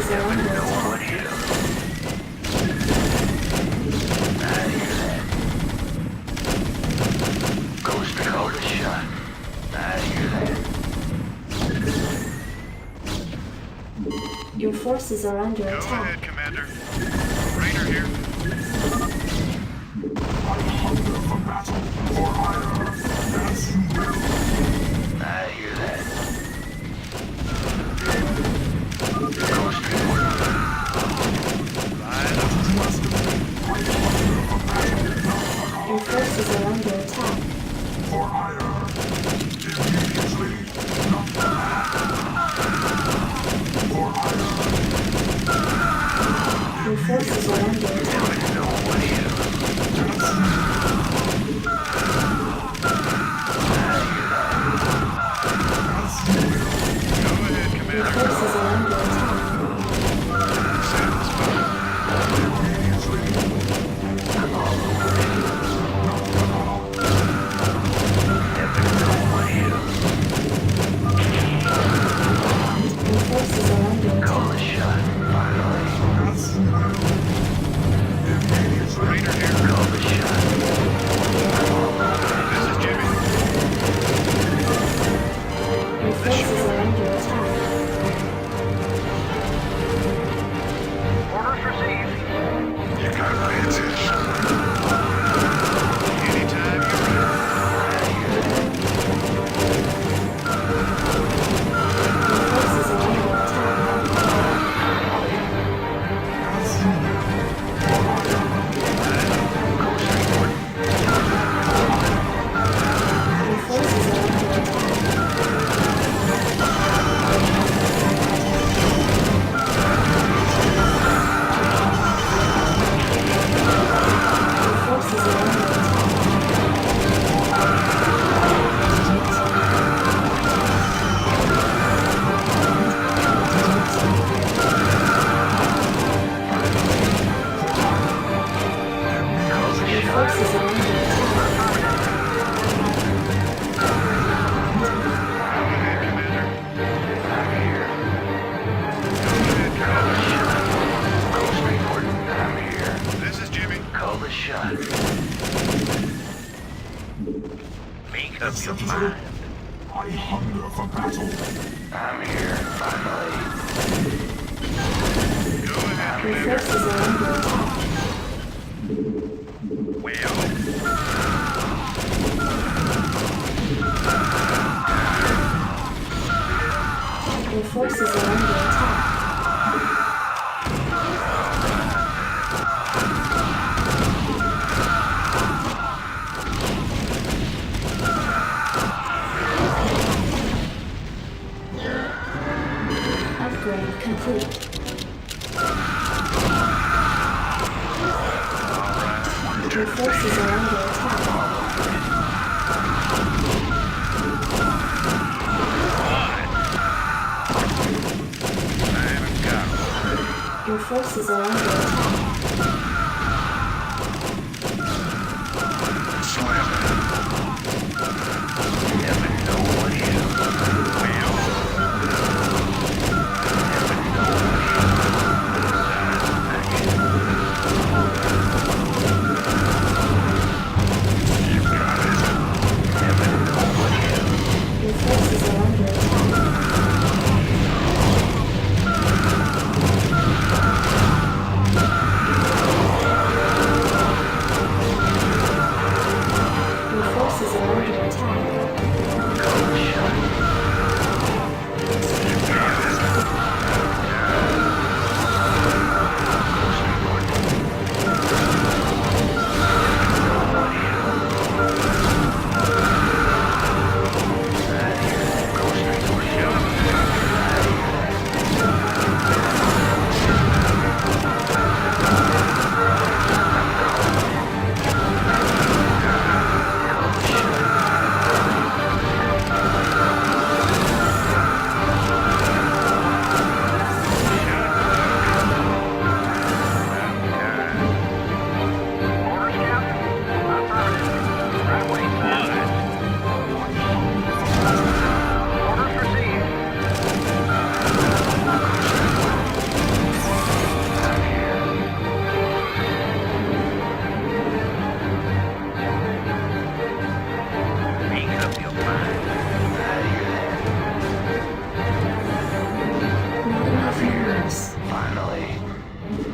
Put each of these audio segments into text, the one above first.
forces are under attack. Ghost called a shot. I hear that. Your forces are under Go attack. ahead, Commander. Raider here. I hunger for battle, for ire, as you will. I hear that. Ghost report. Line up. You ask of me, I hunger for battle, Your forces are under attack. for ire. Immediately, not for ire. Your forces are under attack. No one here. Go ahead, Your Commander. forces are under attack. Sounds fine. Your forces are under Call a attack. shot. Finally. As you will. Immediately. Raider here. Call a shot. This is Jimmy. Your forces are under attack. Orders received. You gotta pay attention. Anytime you're ready. Your forces are under attack. As you will. For ire. Ghost report. Your forces are under attack. Your forces are under attack. Your forces are under attack. Go ahead, Commander. I'm here. Go ahead, Ghost report. I'm here. Commander. This is Jimmy. Call the shot. Make up your Executive, mind. I hunger for battle. I'm here. Finally. Go ahead, Your Commander. forces are under attack. Well, Your forces are under attack. Upgrade complete. Your forces are under attack. man and go. Your forces are under attack. Slam it. Never know what hit 'em. Well, You got it. Never know what hit 'em. Your forces are under attack.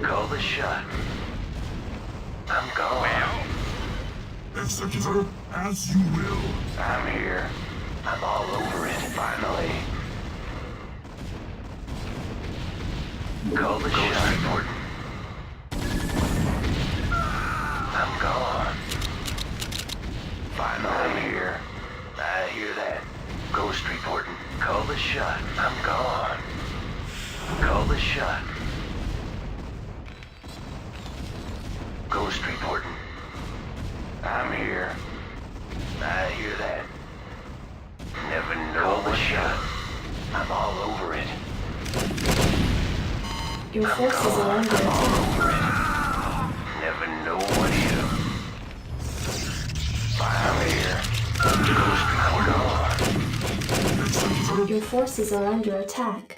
Call the shot. I'm gone. Well, Executor, as you will. I'm here. I'm all over it, finally. Call the shot. Report. I'm gone. Finally, I'm here. I hear that. Ghost reporting. Call the shot. I'm gone. Call the shot. Ghost reporting. I'm here. I hear that. Never know the shot. I'm all over it. Your forces are under I'm all attack. over it. Never know what hit 'em. I'm here. Ghost report on. Executor, Your forces are under attack.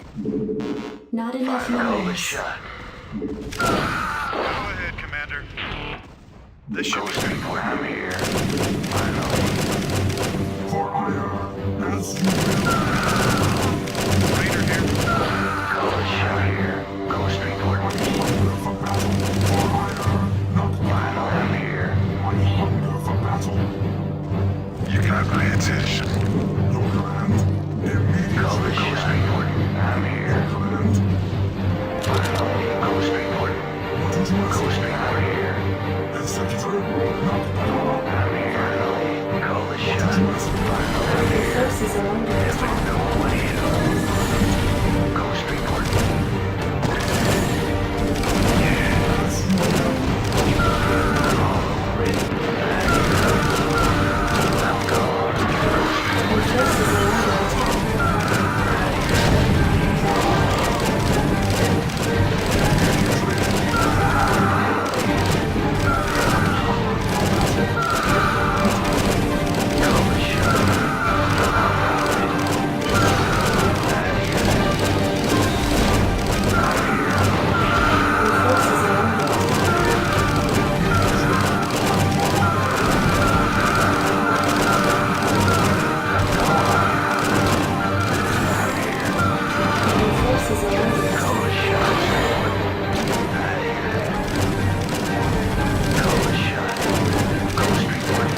Not enough Call the minerals. shot. go ahead, Commander. This should be Ghost good. report. I'm here. Finally. for ire, as you will. Raider here. Call the shot here. Ghost report. Hunger for battle, for ire, not Finally, I'm here. I hunger for battle. You got my attention. Your command, Call the immediately. ghost report. I'm here. Command, Finally. Ghost report. what did you ask? Ghost report here. Executor, not now. I'm here. Finally. Call the What shot. did you ask? I'm Your here. forces are under Never attack. know what hit 'em. Ghost report. As you will. I'm gone. Your forces are under attack. Call the shot. Your forces are under attack. Your forces are under attack. Call the shot. I hear that. Call the shot. Ghost report.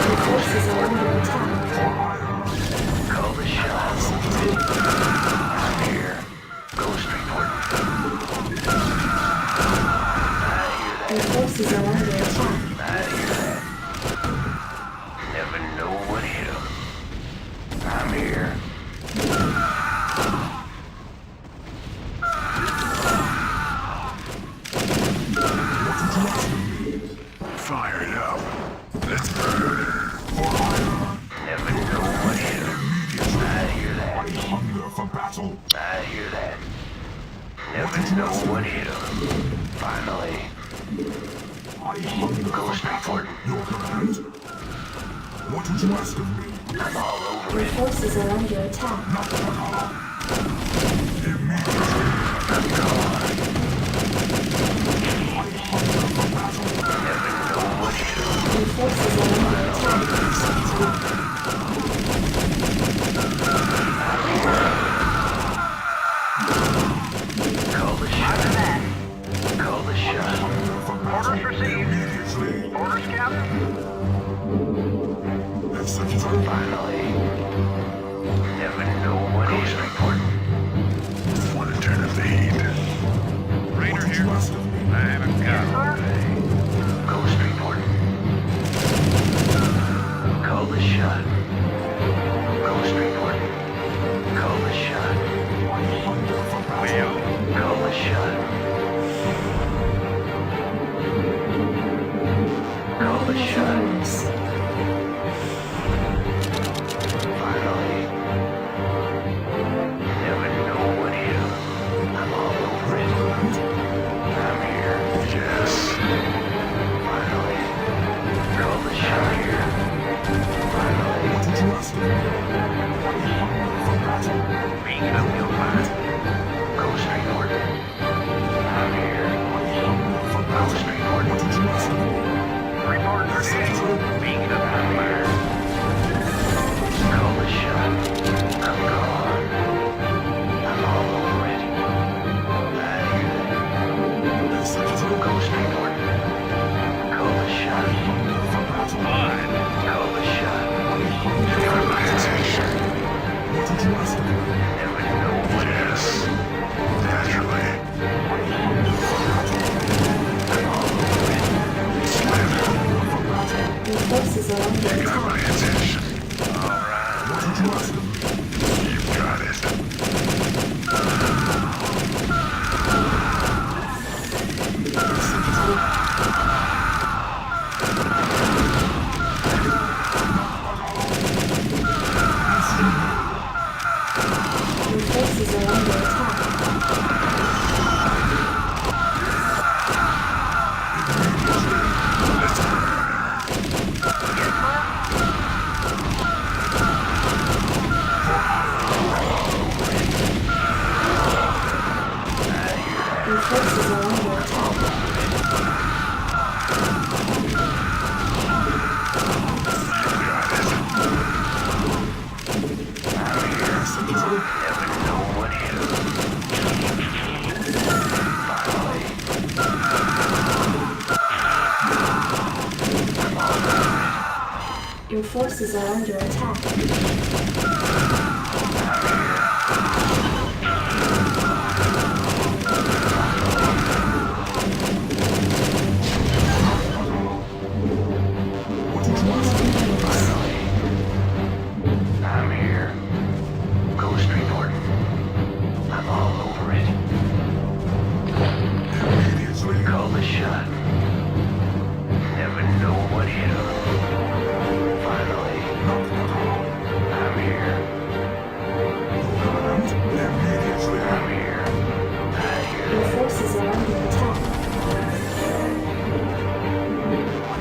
Your forces are under attack. Call the shot. I'm here. Ghost report. I hear that. Your forces are under attack. I hear that. Never know what hit 'em. I'm here. Fired up. Let's burn. Never know what hit 'em. I hear I that. hunger for battle. I hear that. Never know what hit 'em. Finally. I hunger for Ghost battle. report. Your command. What would you ask of me? I'm all over Your it. forces are under attack. Immediately. I'm gone. I hunger for battle. Never know what hit 'em. Your forces are under attack. Call the shot. Call the shot. Hunger for battle. Orders received. Immediately. Orders, Captain. Executor. Finally. Never know what hit 'em. Report. Want to turn up the heat. Raider What would you here. ask of me? I haven't got it. Ghost report. Call the shot. Ghost report. Call the shot. I hunger for battle. Well, Call the shot. Call Not the enough shot. minerals. Finally. Never know what hit 'em. I'm all over it. I'm here. yes. Finally. Call the shot here. Finally. What would you ask of me? I hunger for battle. Beacon of Newfoundland. Ghost report. I'm here. I hunger for Ghost battle. report. What would you ask of me? Report Executor. Beacon of Newfoundland. Call the shot. I'm gone. I'm all over under attack. Your forces are under attack. Never know what hit him. Finally. Your forces are under attack. I'm here. Ghost reporting. I'm all over it. Immediately. Call the shot. Never know what hit him. Finally. I'm here. Immediately. I'm here. I hear Your that. forces are under attack.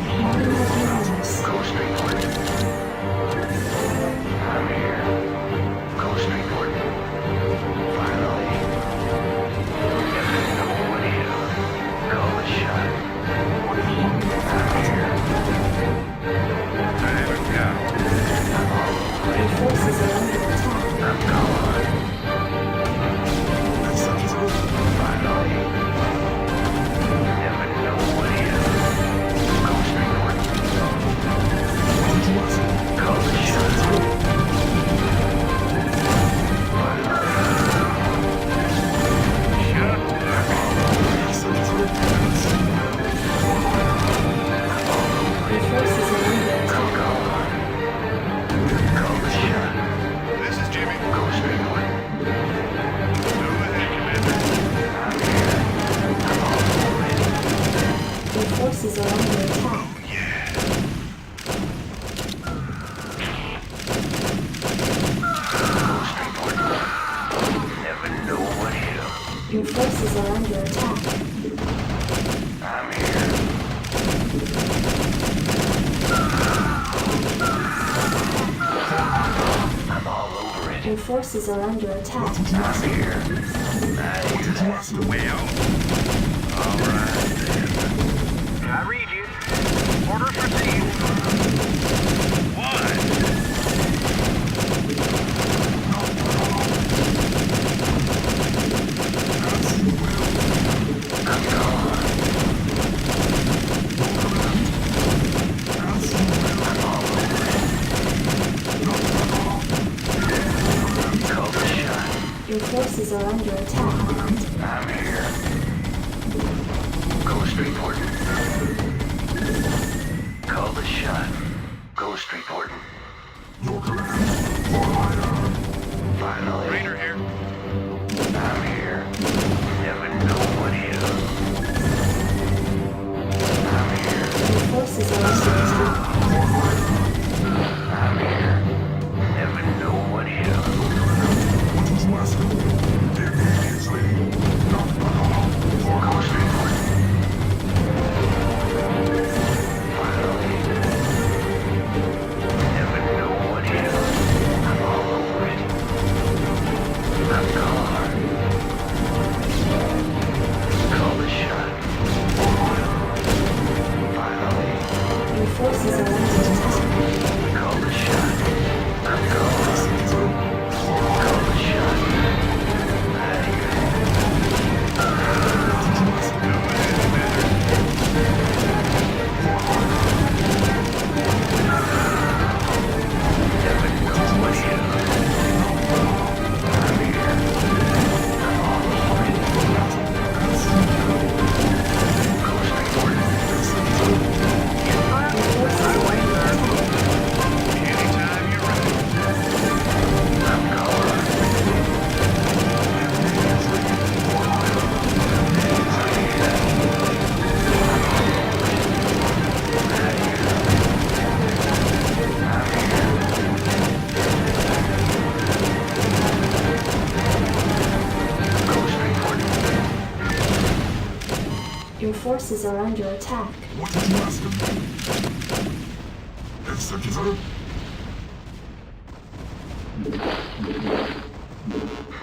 You have enemies. Ghost reporting. I'm here. Ghost reporting. Finally. Never know what hit him. Call the shot. I'm here. I'm all over Your it. forces are under attack. I'm gone. Finally. Never know what hit him. Ghost reporting. Call the shot. Your forces are under attack. I'm gone. Call the shot. This is Jimmy. Ghost reporting. Go ahead, Commander. I'm here. I'm all over it. Your forces are under attack. Ghost reporting. Never know what hit him. Your forces are under attack. I'm here. I'm all over it. Your forces are under attack. I'm here. I hear that. Well, all right then. I read you. Orders received. What? I'm gone. I'm all over it. Call the shot. Your forces are under attack. I'm here. Ghost reporting. Call the shot. Ghost reporting. Finally. Raider here. I'm here. Never know what hit him. I'm here. Your forces are under attack. I'm here. Never know what hit him. Ghost reporting. Finally. Never know what hit him. I'm all over it. I'm Your forces are under attack. What did you ask of me? Executor?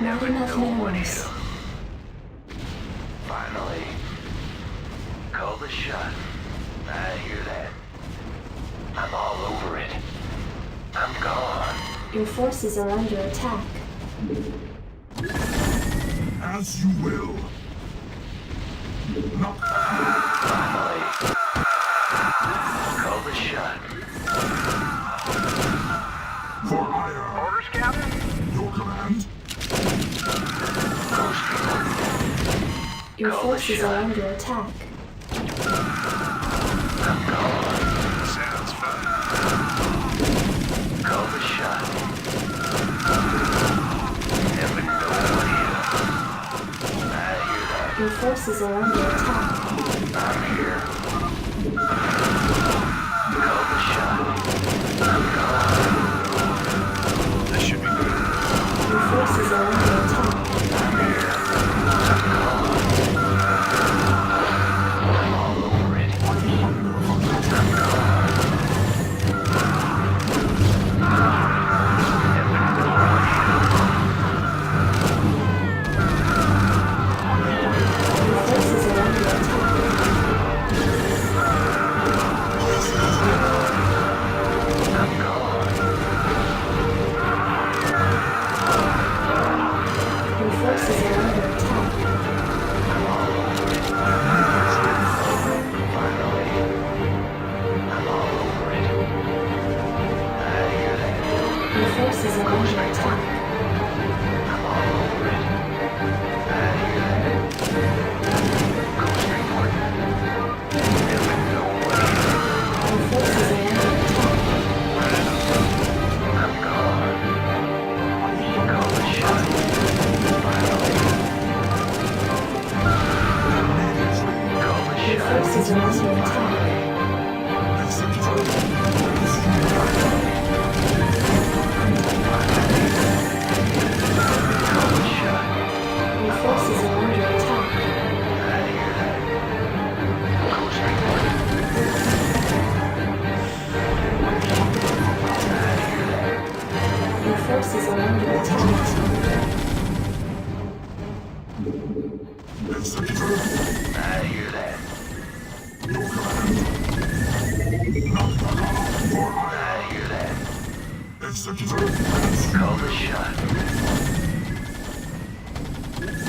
Not enough minerals. Finally. Call the shot. I hear that. I'm all over it. I'm gone. Your forces are under attack. As you will. Not Finally. Call the shot. for hire. Orders, Captain? Your command? Ghost report. Your Call the forces shot. are under attack. I'm gone. Sounds fun. Call the shot. Never know what hit. I hear that. Your forces are under attack. I'm here. Call the shot. I'm gone. This should be good. Your forces are under attack. I'm here. I'm gone. I'm all over it. I'm gone. Never know what hit. Your forces are under attack. I'm gone. Your forces are under attack. Finally. I'm all over it. I hear that. Your forces are under attack. I'm all over it. I hear that. Ghost report. Never know what hit. Your forces are under attack. I'm gone. Call the shot. Finally. Call the Your shot. forces are under attack. Executor? Call the shot. Your forces are under attack. I hear that. Ghost report. I hear that. Your forces are under attack. Executor? I hear that. Your command? Not for hire. I hear that. Executor? As you Call the shot.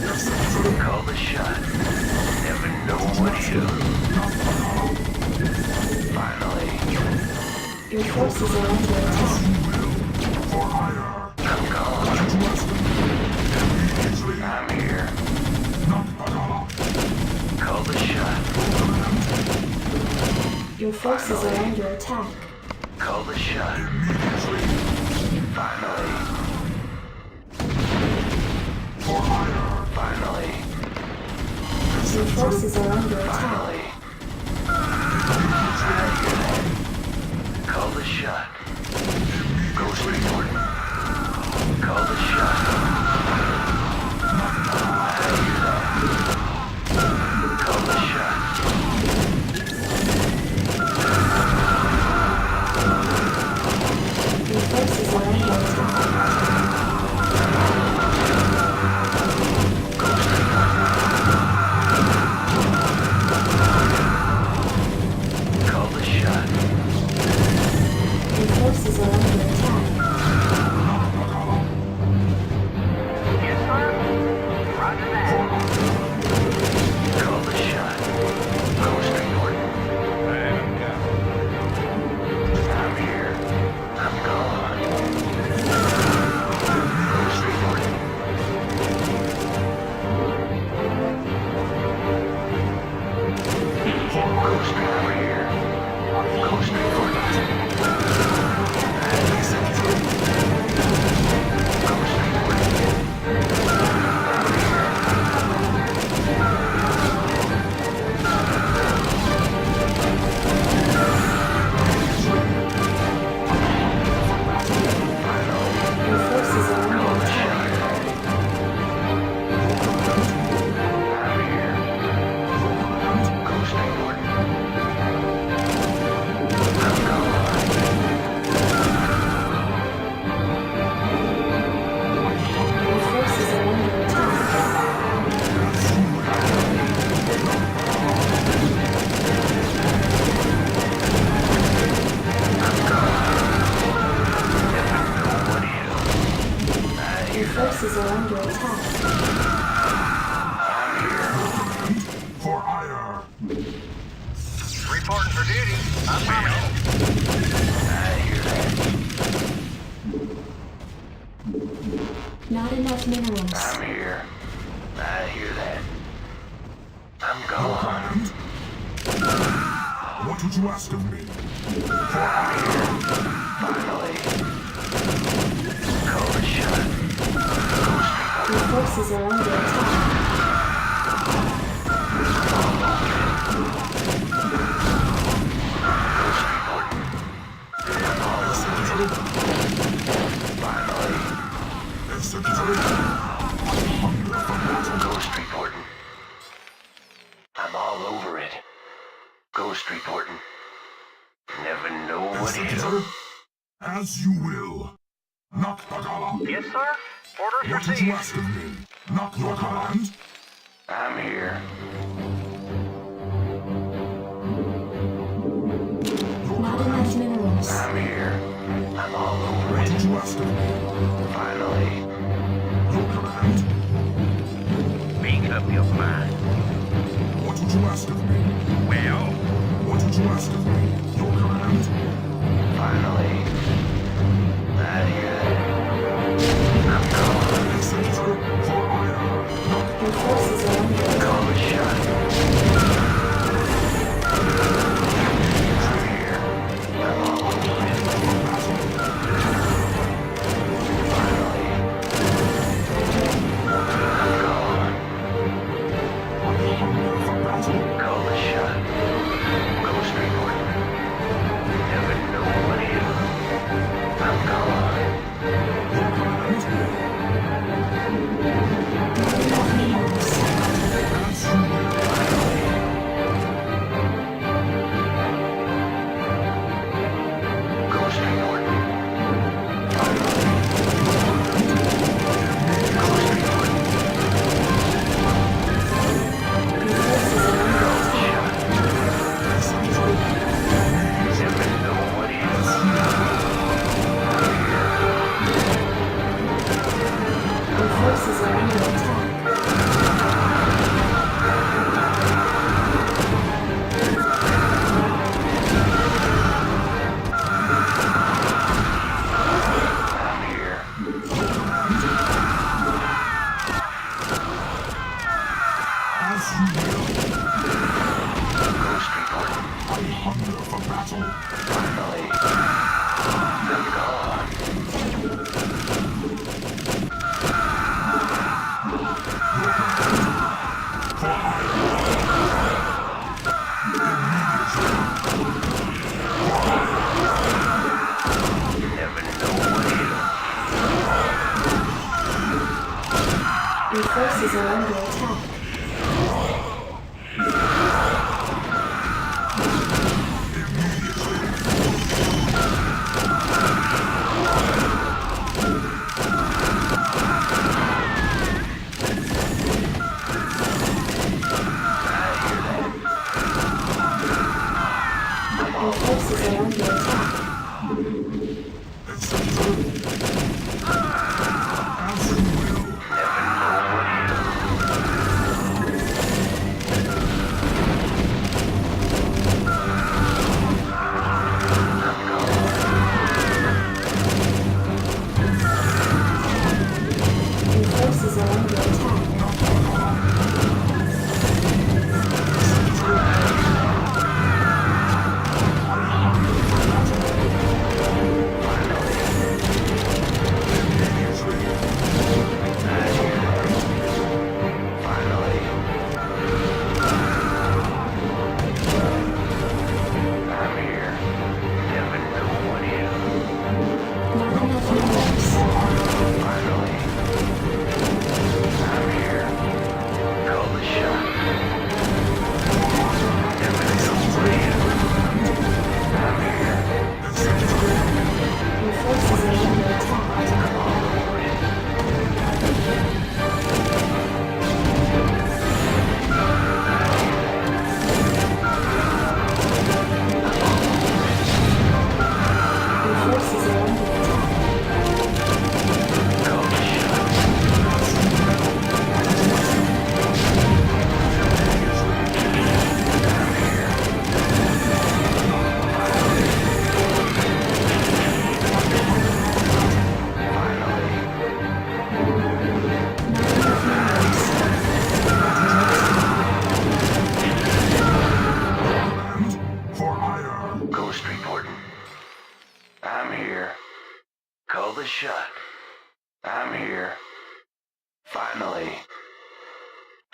Executor? Call the shot. Never know what hit. Finally. Your forces are under attack. For hire. I'm gone. What did you ask of me? Immediately. I'm here. Not Bagala. Call the shot. Your forces are under attack. Call the shot. Immediately. Finally. For hire. Finally. Your forces are under attack. Finally. I hear that. Call the shot. Ghost report. Call the shot. I hear that. Call the shot. Your forces are under attack. Ghost report. Call the shot. Your forces are under attack. did you ask of me? Finally. Call the shot. Your forces are under attack. Executed. I'm hungry for battle. Ghost reporting. I'm all over it. Ghost reporting. Never know what hit 'em. Executed. As you will. Not Bagala. Yes, sir. Orders What did you received. ask of me? Not your command? I'm here. Not enough minerals. I'm here. I'm all over What it. did you ask of me? Finally. Your command? Make up your mind. What did you ask of me? Well, What did you ask of me? Your command? finally. I hear that. I'm calling. Executed. For ire. Not Your forces are under attack. Call the shot. I'm here. I'm all over it. Finally. I'm gone. hungry for battle. Call the shot. Ghost report. Never know what hit 'em. I'm gone. Your command? Not enough minerals. As you will. Ghost report. Ghost report. Your forces are under attack. Executed. Never know what hit 'em. Your forces are under attack. I'm here. As you will. Ghost report. I hunger for battle. Finally. I'm gone. Never know what hit 'em. Your forces are under attack. Your forces are under attack. Executed. As you will. Never know what hit 'em.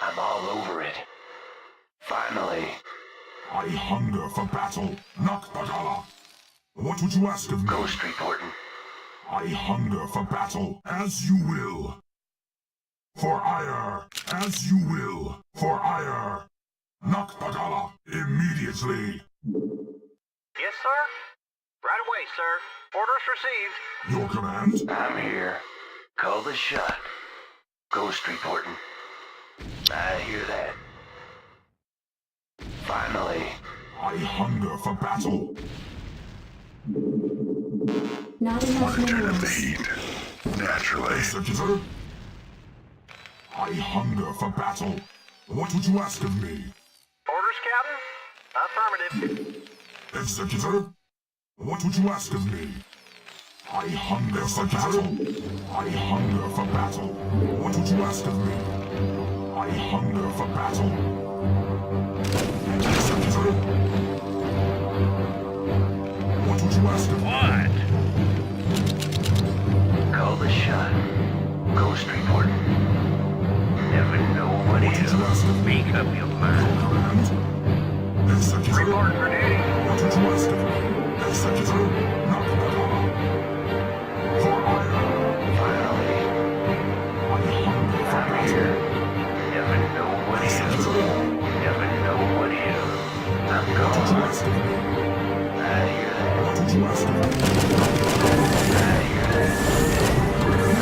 I'm all over it. Finally. I hunger for battle, Nakbagala. What would you ask of me? Ghost reporting. I hunger for battle, as you will. For ire, as you will. For ire. Nakbagala, immediately. Yes, sir? Right away, sir. Orders received. Your command? I'm here. Call the shot. Ghost reporting. I hear that. Finally. I hunger for battle. Not Want enough to turn up the minerals. heat. Naturally. Executor? I hunger for battle. What would you ask of me? Orders, Captain? Affirmative. Executor? What would you ask of me? I hunger for battle. I hunger for battle. What would you ask of me? I hunger for battle. Executor? What would you ask of me? Call the shot. Ghost reporting. Never know what What would you ask of me? Make up your Your mind. command? Executor? Report for duty. What would you ask of me? Executor? Nakbagala. For ire. Finally. I hunger for I'm battle. here. Never know what hit 'em. Executor? Never know what hit 'em. I'm What would you gone. ask of me? I hear that. What would you ask of me? I hear that.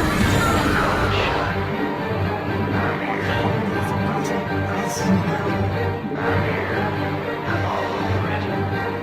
Call the shot. I'm here. Hunger for battle, as you will. I'm here. I'm all over it.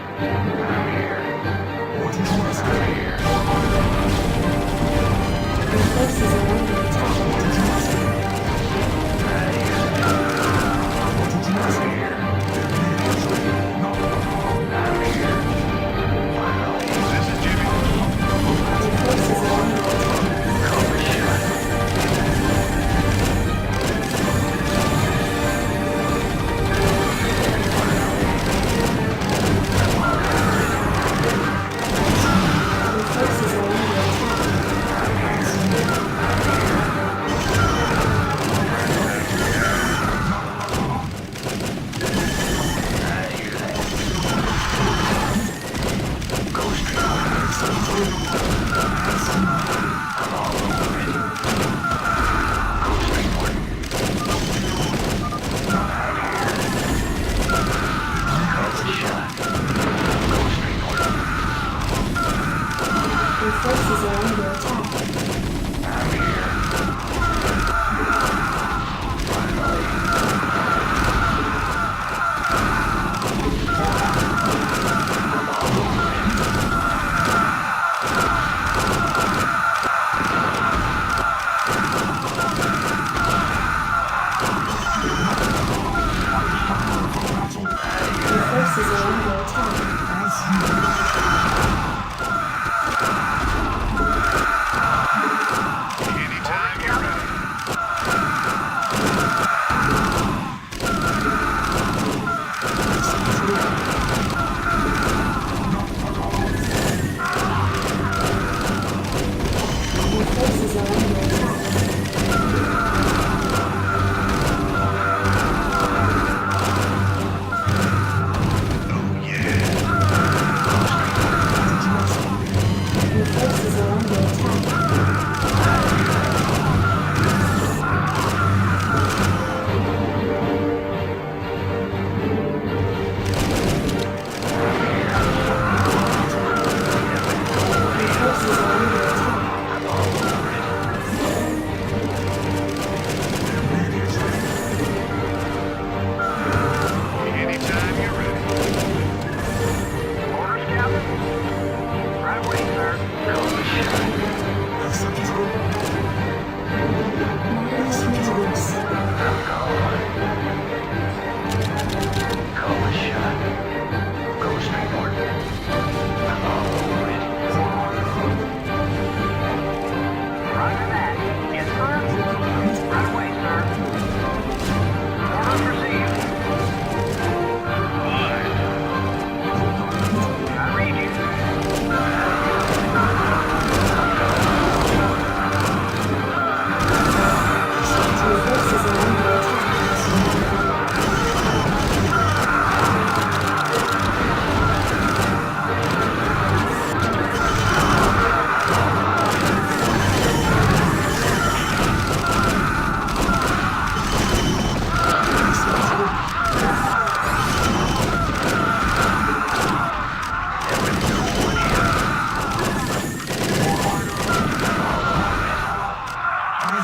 Your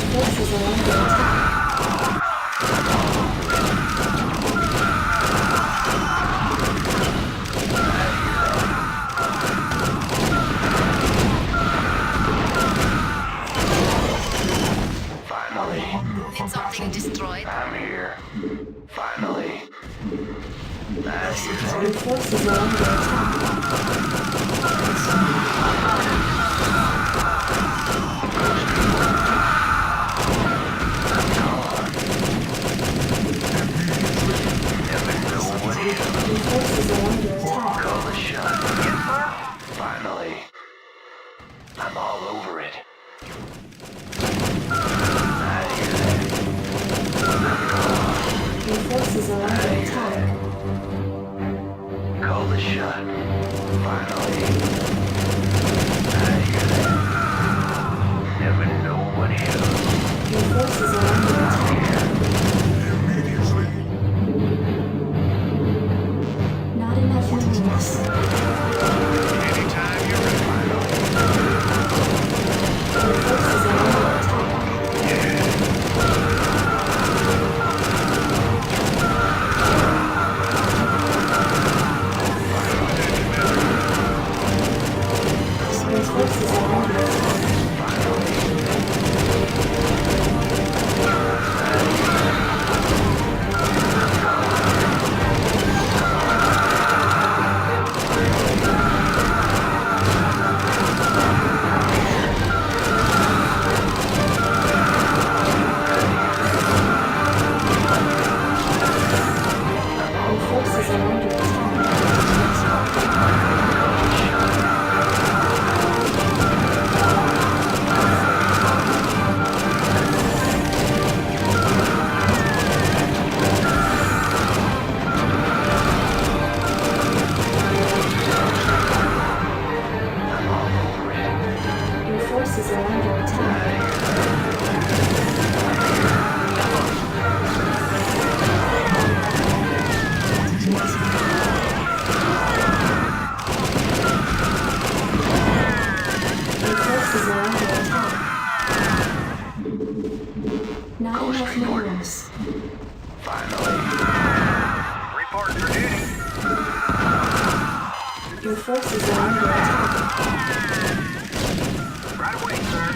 forces are under attack. Finally, Hunger for Did something battle. destroyed? I'm here. Finally. I hear that. Your forces are under attack. Never know what hit 'em. Your forces are under attack. Call the shot. Yes, sir. Finally. I'm all over it. I hear that. Your forces are under attack. Call the shot. Finally. I hear that. Never know what hit 'em. Your forces are under attack. Immediately. Not enough minerals. Anytime you're ready. Your forces are under attack. Your forces are under attack. Your forces are under attack. I'm all over it. Your forces are under attack. Your forces are under attack. Not enough minerals. Finally. Reporting for duty. Your forces are under attack. Right away, sir.